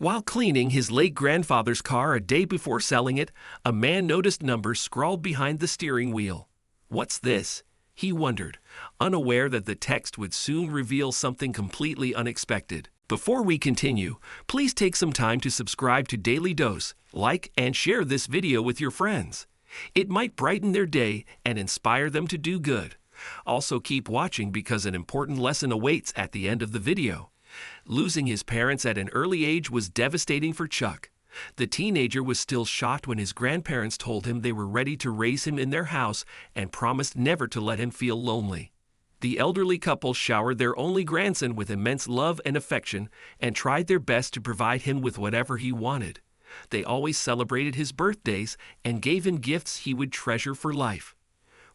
While cleaning his late grandfather's car a day before selling it, a man noticed numbers scrawled behind the steering wheel. "What's this?" he wondered, unaware that the text would soon reveal something completely unexpected. Before we continue, please take some time to subscribe to Dailydose, like and share this video with your friends. It might brighten their day and inspire them to do good. Also keep watching because an important lesson awaits at the end of the video. Losing his parents at an early age was devastating for Chuck. The teenager was still shocked when his grandparents told him they were ready to raise him in their house and promised never to let him feel lonely. The elderly couple showered their only grandson with immense love and affection and tried their best to provide him with whatever he wanted. They always celebrated his birthdays and gave him gifts he would treasure for life.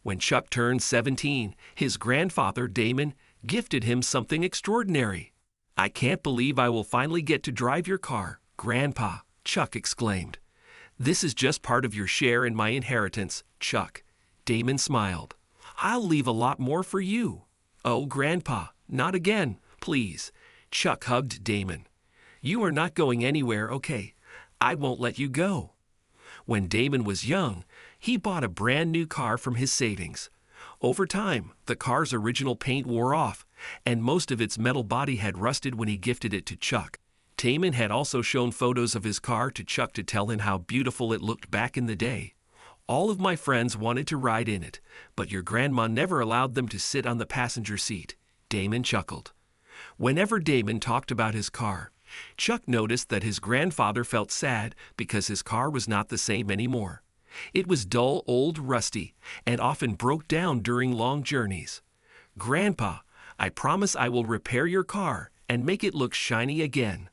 When Chuck turned 17, his grandfather, Damon, gifted him something extraordinary. "I can't believe I will finally get to drive your car, Grandpa," Chuck exclaimed. "This is just part of your share in my inheritance, Chuck." Damon smiled. "I'll leave a lot more for you." "Oh, Grandpa, not again, please." Chuck hugged Damon. "You are not going anywhere, okay? I won't let you go." When Damon was young, he bought a brand new car from his savings. Over time, the car's original paint wore off, and most of its metal body had rusted when he gifted it to Chuck. Damon had also shown photos of his car to Chuck to tell him how beautiful it looked back in the day. "All of my friends wanted to ride in it, but your grandma never allowed them to sit on the passenger seat," Damon chuckled. Whenever Damon talked about his car, Chuck noticed that his grandfather felt sad because his car was not the same anymore. It was dull, old, rusty, and often broke down during long journeys. "Grandpa, I promise I will repair your car and make it look shiny again,"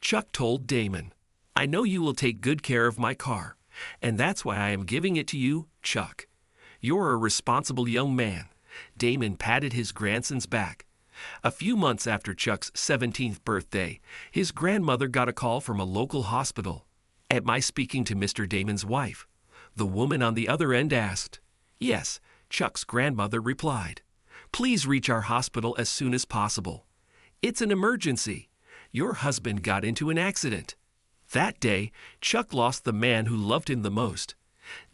Chuck told Damon. "I know you will take good care of my car, and that's why I am giving it to you, Chuck. You're a responsible young man." Damon patted his grandson's back. A few months after Chuck's 17th birthday, his grandmother got a call from a local hospital. "Am I speaking to Mr. Damon's wife?" The woman on the other end asked. "Yes," Chuck's grandmother replied. "Please reach our hospital as soon as possible. It's an emergency. Your husband got into an accident." That day, Chuck lost the man who loved him the most.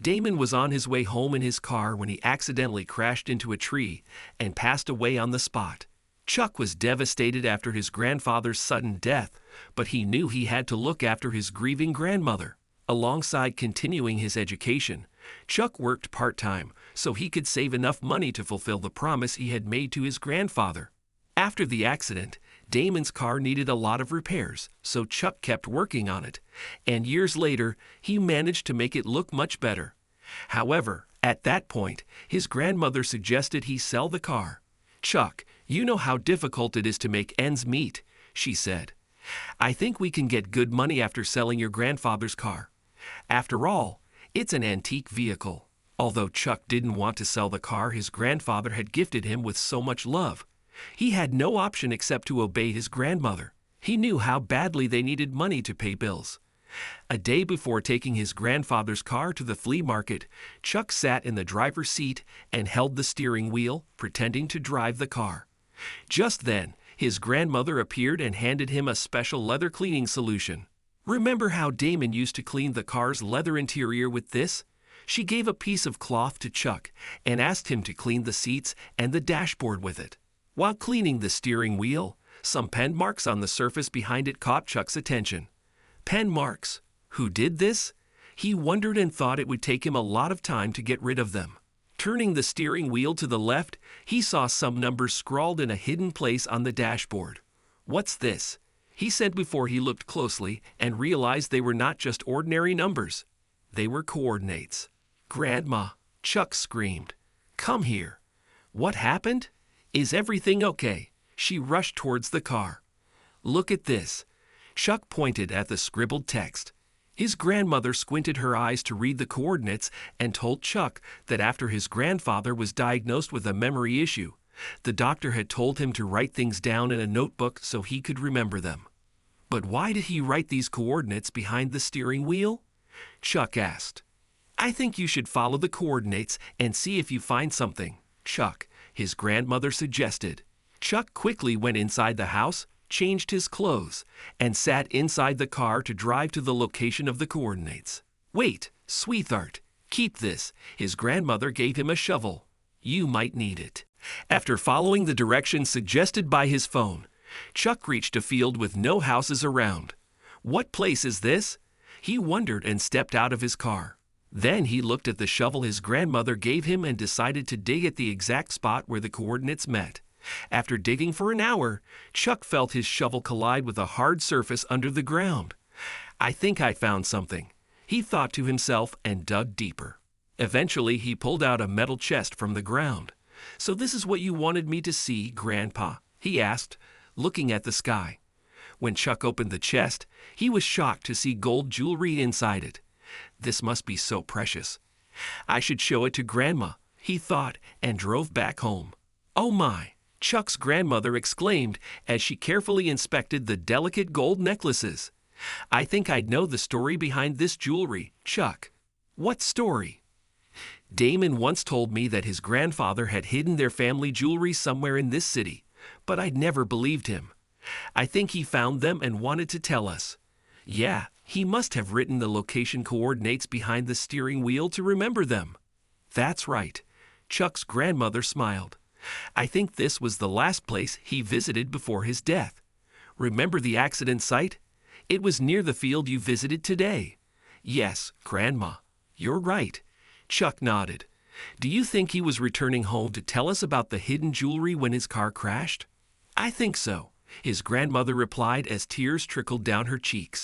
Damon was on his way home in his car when he accidentally crashed into a tree and passed away on the spot. Chuck was devastated after his grandfather's sudden death, but he knew he had to look after his grieving grandmother. Alongside continuing his education, Chuck worked part-time so he could save enough money to fulfill the promise he had made to his grandfather. After the accident, Damon's car needed a lot of repairs, so Chuck kept working on it, and years later, he managed to make it look much better. However, at that point, his grandmother suggested he sell the car. "Chuck, you know how difficult it is to make ends meet," she said. "I think we can get good money after selling your grandfather's car. After all, it's an antique vehicle." Although Chuck didn't want to sell the car his grandfather had gifted him with so much love, he had no option except to obey his grandmother. He knew how badly they needed money to pay bills. A day before taking his grandfather's car to the flea market, Chuck sat in the driver's seat and held the steering wheel, pretending to drive the car. Just then, his grandmother appeared and handed him a special leather cleaning solution. "Remember how Damon used to clean the car's leather interior with this?" She gave a piece of cloth to Chuck and asked him to clean the seats and the dashboard with it. While cleaning the steering wheel, some pen marks on the surface behind it caught Chuck's attention. Pen marks. Who did this? He wondered and thought it would take him a lot of time to get rid of them. Turning the steering wheel to the left, he saw some numbers scrawled in a hidden place on the dashboard. "What's this?" he said before he looked closely and realized they were not just ordinary numbers. They were coordinates. "Grandma," Chuck screamed. "Come here." "What happened? Is everything okay?" She rushed towards the car. "Look at this." Chuck pointed at the scribbled text. His grandmother squinted her eyes to read the coordinates and told Chuck that after his grandfather was diagnosed with a memory issue, the doctor had told him to write things down in a notebook so he could remember them. "But why did he write these coordinates behind the steering wheel?" Chuck asked. "I think you should follow the coordinates and see if you find something, Chuck," his grandmother suggested. Chuck quickly went inside the house, changed his clothes, and sat inside the car to drive to the location of the coordinates. "Wait, sweetheart, keep this." His grandmother gave him a shovel. "You might need it." After following the directions suggested by his phone, Chuck reached a field with no houses around. What place is this? He wondered and stepped out of his car. Then he looked at the shovel his grandmother gave him and decided to dig at the exact spot where the coordinates met. After digging for an hour, Chuck felt his shovel collide with a hard surface under the ground. "I think I found something," he thought to himself and dug deeper. Eventually, he pulled out a metal chest from the ground. "So this is what you wanted me to see, Grandpa?" he asked, looking at the sky. When Chuck opened the chest, he was shocked to see gold jewelry inside it. This must be so precious. "I should show it to Grandma," he thought, and drove back home. "Oh my!" Chuck's grandmother exclaimed as she carefully inspected the delicate gold necklaces. "I think I'd know the story behind this jewelry, Chuck." "What story?" "Damon once told me that his grandfather had hidden their family jewelry somewhere in this city, but I'd never believed him. I think he found them and wanted to tell us. Yeah, he must have written the location coordinates behind the steering wheel to remember them." "That's right." Chuck's grandmother smiled. "I think this was the last place he visited before his death. Remember the accident site? It was near the field you visited today." "Yes, Grandma, you're right." Chuck nodded. "Do you think he was returning home to tell us about the hidden jewelry when his car crashed?" "I think so," his grandmother replied as tears trickled down her cheeks.